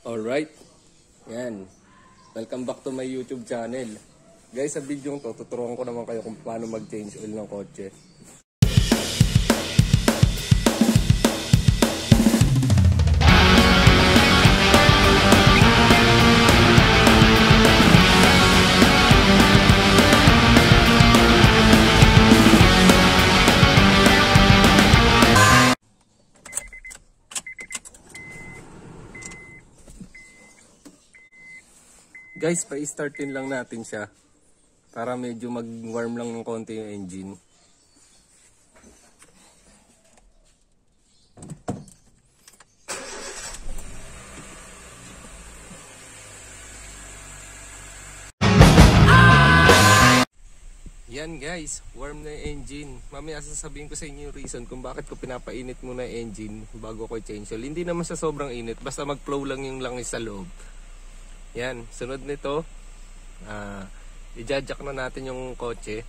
Alright, yan. Welcome back to my YouTube channel. Guys, sa video to, tuturuan ko naman kayo kung paano mag-change oil ng kotse. Guys, pa-startin lang natin siya para medyo mag-warm lang ng konti yung engine. Yan guys, warm na yung engine. Mamaya sasabihin ko sa inyo yung reason kung bakit ko pinapainit muna yung engine bago ko i-change oil. Hindi naman siya sobrang init, basta mag-flow lang yung langis sa loob. Yan, sunod nito, i-jack na natin yung kotse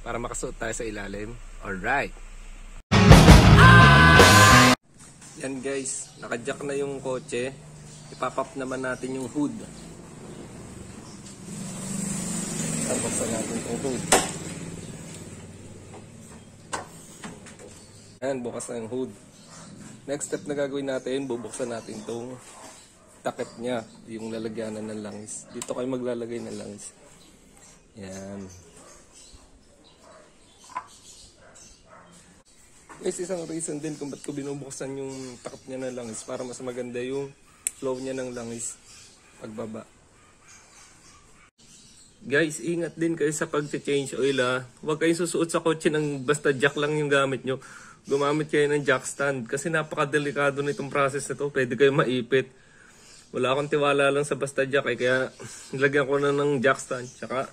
para makasuot tayo sa ilalim. Alright. Yan guys, naka-jack na yung kotse. Ipapop naman natin yung hood. Buksan natin yung hood. Yan, bukas na yung hood. Next step na gagawin natin, bubuksan natin itong takip niya, yung lalagyanan ng langis. Dito kayo maglalagay ng langis. Yan. Guys, isang reason din kung ba't ko binubuksan yung takip niya ng langis para mas maganda yung flow niya ng langis pagbaba. Guys, ingat din kayo sa pag-change oil ha. Huwag kayong susuot sa kotse ng basta jack lang yung gamit nyo. Gumamit kayo ng jack stand kasi napakadelikado nitong process na to. Pwede kayo maipit. Wala akong tiwala lang sa basta jack kaya nilagyan ko na ng jack stand. Tsaka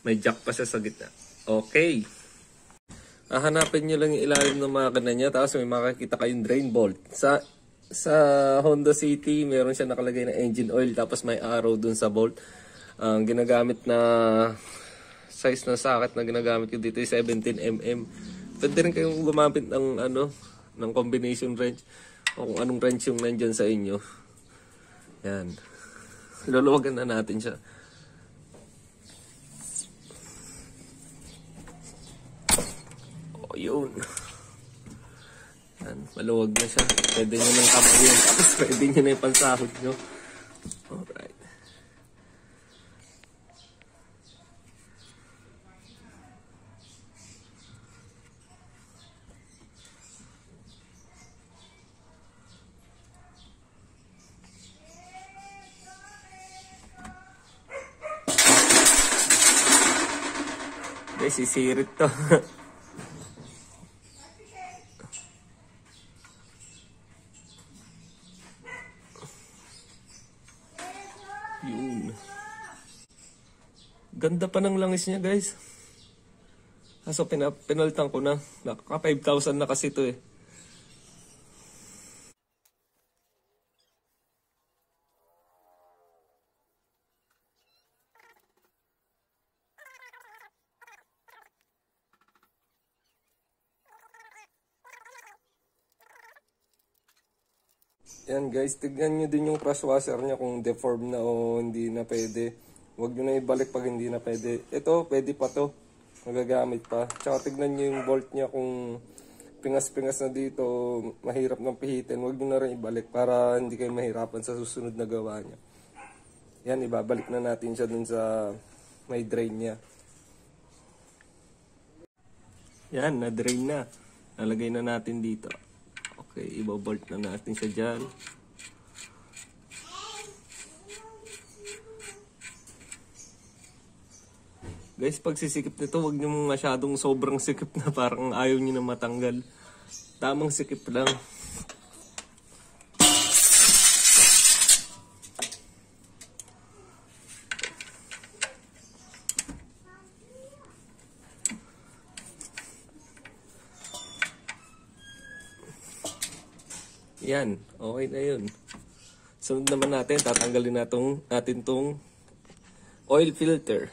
may jack pa siya sa gitna. Okay. Hahanapin nyo lang yung ilalim ng makina niya. Tapos may makikita kayong drain bolt. Sa Honda City, meron siya nakalagay na engine oil. Tapos may arrow dun sa bolt. Ang ginagamit na size ng socket na ginagamit ko dito ay 17mm. Pwede rin kayong gumamit ng, ng combination wrench. O kung anong wrench yung nandyan sa inyo. Yan. Luluwagan na natin siya. O, yun. Yan. Maluwag na siya. Pwede nyo nang kapayin. Tapos pwede nyo na yung pansahod nyo. Alright. Guys, sisirit to. Yun. Ganda pa ng langis niya guys. Kaso pinalitan ko na. Nakaka 5,000 na kasi to eh. Yan guys, tignan nyo din yung crush washer nya kung deformed na o hindi na pwede. Huwag nyo na ibalik pag hindi na pwede. Ito, pwede pa to. Magagamit pa. Tsaka tignan nyo yung bolt nya kung pingas-pingas na dito, mahirap nang pihitin. Huwag nyo na rin ibalik para hindi kayo mahirapan sa susunod na gawa nya. Yan, ibabalik na natin siya dun sa may drain nya. Yan, na-drain na. Nalagay na natin dito. Okay, ibabolt na natin siya dyan. Guys, pag sisikip nito, huwag nyo masyadong sobrang sikip na parang ayaw nyo na matanggal. Tamang sikip lang. Yan, okay na yun. Sunod naman natin, tatanggalin natin tong oil filter.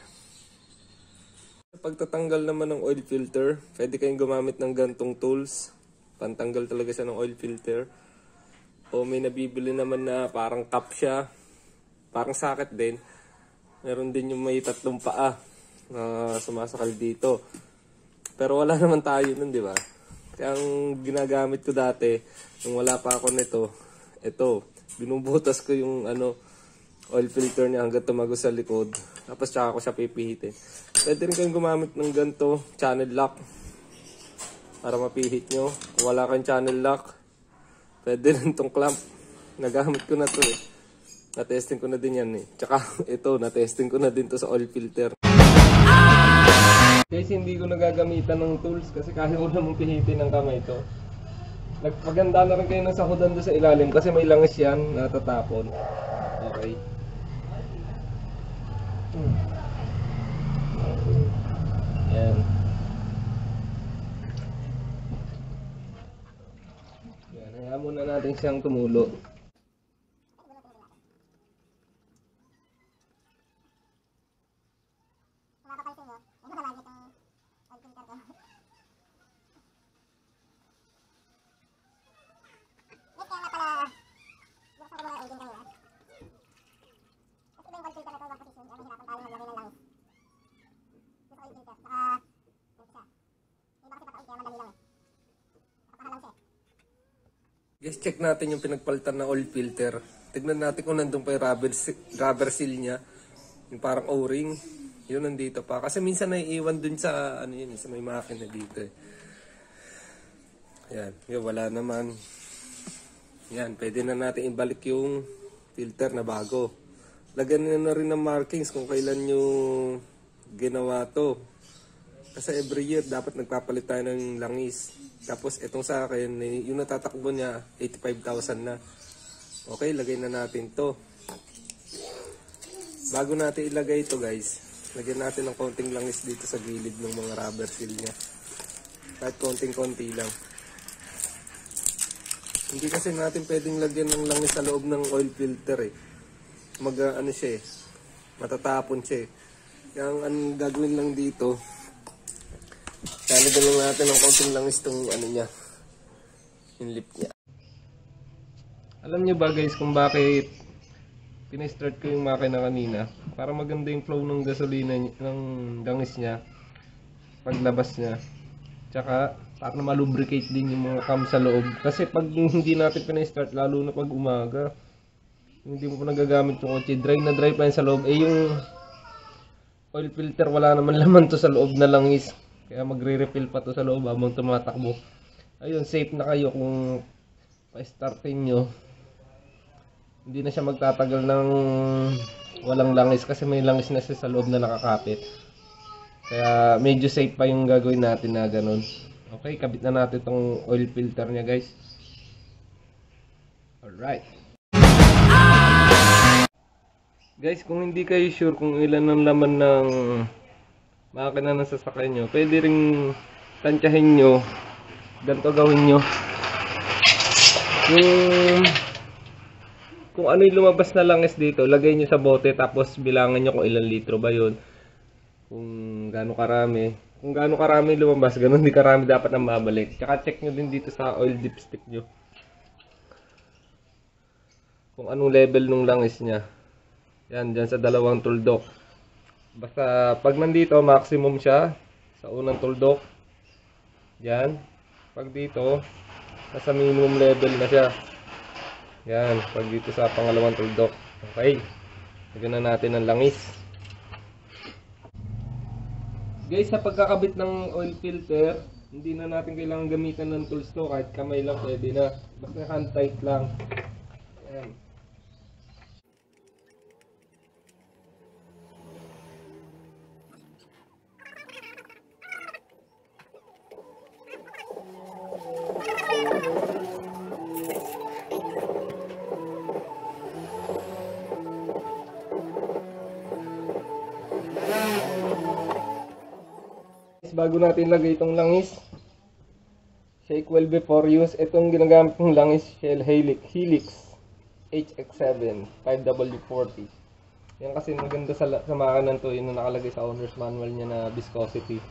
Pagtatanggal naman ng oil filter, pwede kayong gumamit ng gantong tools. Pantanggal talaga siya ng oil filter. O may nabibili naman na parang cup siya. Parang socket din. Meron din yung may 3 paa na sumasakal dito. Pero wala naman tayo nun, di ba? Kaya ang ginagamit ko dati, nung wala pa ako nito, ito, binubutas ko yung oil filter niya hanggang tumago sa likod. Tapos tsaka ko siya pipihitin. Pwede rin kayong gumamit ng ganito, channel lock. Para mapihit nyo. Kung wala kang channel lock, pwede rin itong clamp. Nagamit ko na to eh. Na-testing ko na din yan eh. Tsaka ito, na-testing ko na din to sa oil filter. Guys, hindi ko nagagamitan ng tools kasi kaya ko namang pihitin ng kamay ito. Nagpaganda na rin kayo ng sahudan doon sa ilalim kasi may langis yan natatapon. Okay. Yan. Yan, hayaan muna natin siyang tumulo. Guys, check natin yung pinagpalitan na oil filter. Tignan natin kung nandun pa yung rubber seal niya. Yung parang O-ring. Yun nandito pa. Kasi minsan naiiwan dun sa, sa may makina dito eh. Ayan, yun, wala naman. Yan, pwede na natin ibalik yung filter na bago. Lagyan na rin ng markings kung kailan nyo ginawa to. Kasi every year dapat nagpapalit tayo ng langis. Tapos itong sa akin, yung natatakbo niya, 85,000 na. Okay, lagay na natin to. Bago natin ilagay ito guys, lagyan natin ng konting langis dito sa gilid ng mga rubber seal niya. Kahit konting-konti lang. Hindi kasi natin pwedeng lagyan ng langis sa loob ng oil filter eh. Siya eh, matatapon siya eh. Kaya ang gagawin lang dito, lalagyan lang natin ng konting langis itong niya, yung lip niya. Alam niyo ba guys kung bakit pinestart ko yung makina kanina? Para maganda yung flow ng gasolina, ng langis niya paglabas niya. Tsaka para malubricate din yung mga cam sa loob. Kasi pag hindi natin pinestart, lalo na pag umaga, hindi mo pa nagagamit yung kotse, dry na dry pa yun sa loob. Eh yung oil filter, wala naman laman to sa loob na langis. Kaya magre-refill pa to sa loob habang tumatakbo. Ayun, safe na kayo kung pa-startin nyo. Hindi na siya magtatagal ng walang langis kasi may langis na siya sa loob na nakakapit. Kaya medyo safe pa yung gagawin natin na ganun. Okay, kabit na natin itong oil filter niya guys. Alright. Guys, kung hindi kayo sure kung ilan ang laman ng makina ng sasakyan nyo, pwede ring tansyahin nyo. Ganito gawin nyo. Kung ano yung lumabas na langis dito, lagay nyo sa bote tapos bilangan nyo kung ilang litro ba yun. Kung gaano karami. Kung gaano karami lumabas, ganun di karami dapat na mabalik. Tsaka check nyo din dito sa oil dipstick nyo. Kung anong level nung langis nya. Yan, dyan sa dalawang tuldok. Basta pag nandito, maximum siya sa unang tuldok. Yan. Pag dito, nasa minimum level na siya. Yan. Pag dito sa pangalawang tuldok. Okay. Lagyan na natin ng langis. Guys, sa pagkakabit ng oil filter, hindi na natin kailangan gamitan ng tools to. Kahit kamay lang pwede na. Basta hand tight lang. Yan. Bago natin lagay itong langis, shake well before use. Itong ginagamit kong langis, Shell Helix HX7 5W40. Yan kasi maganda sa makanan to, yun na nakalagay sa owner's manual niya na viscosity.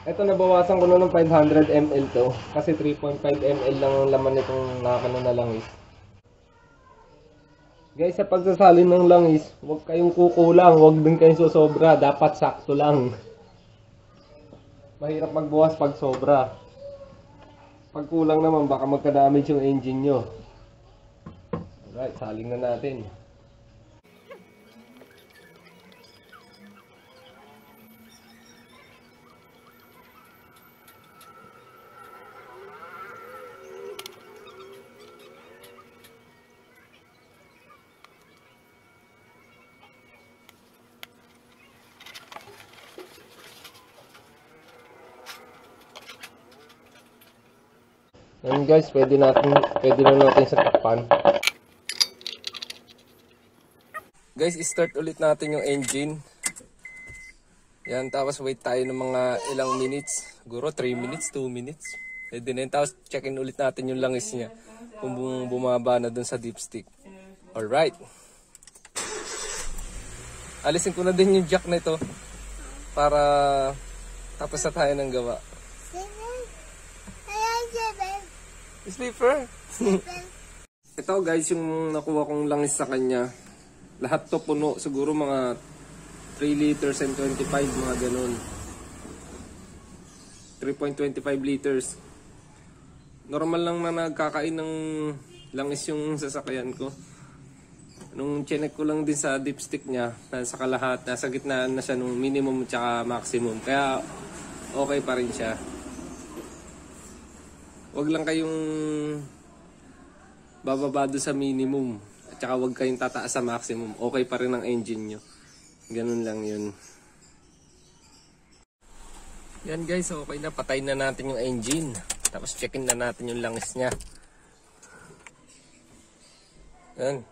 Ito nabawasan ko na ng 500 ml to. Kasi 3.5 ml lang ang laman nitong nakano na langis. Guys, sa pagsasalin ng langis, huwag kayong kukulang, huwag din kayong susobra. Dapat sakto lang. Mahirap magbuwas pag sobra. Pag kulang naman, baka magka-damage yung engine nyo. Alright, saling na natin. Yan guys, pwede na natin sa takpan. Guys, start ulit natin yung engine. Yan, tapos wait tayo ng mga ilang minutes. Siguro 3 minutes, 2 minutes. Pwede na yun. Tapos check-in ulit natin yung langis niya. Kung bumaba na dun sa dipstick. Alright. Alisin ko na din yung jack na ito. Para tapos na tayo ng gawa. Sleeper. Ito guys, yung nakuha kong langis sa kanya. Lahat to puno. Siguro mga 3 liters and 25, mga ganun. 3.25 liters. Normal lang na nagkakain ng langis yung sasakyan ko. Nung chinek ko lang din sa dipstick niya, nasa kalahat, nasa gitna na siya nung minimum at maximum. Kaya okay pa rin siya. Wag lang kayong bababa doon sa minimum at saka wag kayong tataas sa maximum. Okay pa rin ang engine nyo. Ganun lang yun. Yan guys, okay na. Patay na natin yung engine. Tapos check-in na natin yung langis niya. Yan.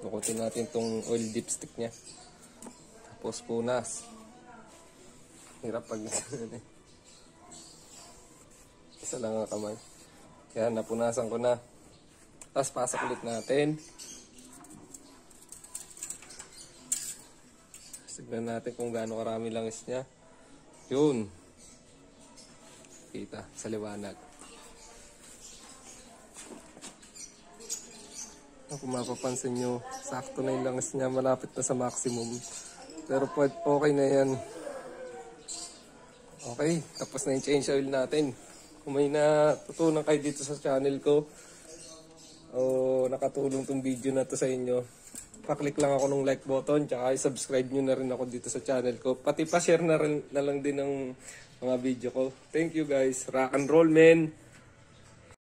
Dukutin natin itong oil dipstick niya. Tapos punas. Hirap pag isa lang ang kamay. Yan, napunasan ko na. Tapos pasok ulit natin. Tignan natin kung gaano karami langis niya. Yun. Kita sa liwanag. Kung mapapansin nyo, sakto na yung langis niya. Malapit na sa maximum. Pero okay na yan. Okay, tapos na yung change oil natin. Kung may natutunan kayo dito sa channel ko o nakatulong tong video na to sa inyo, pa-click lang ako ng like button tsaka i-subscribe nyo na rin ako dito sa channel ko. Pati pa-share na lang din ng mga video ko. Thank you guys. Rock and roll, men!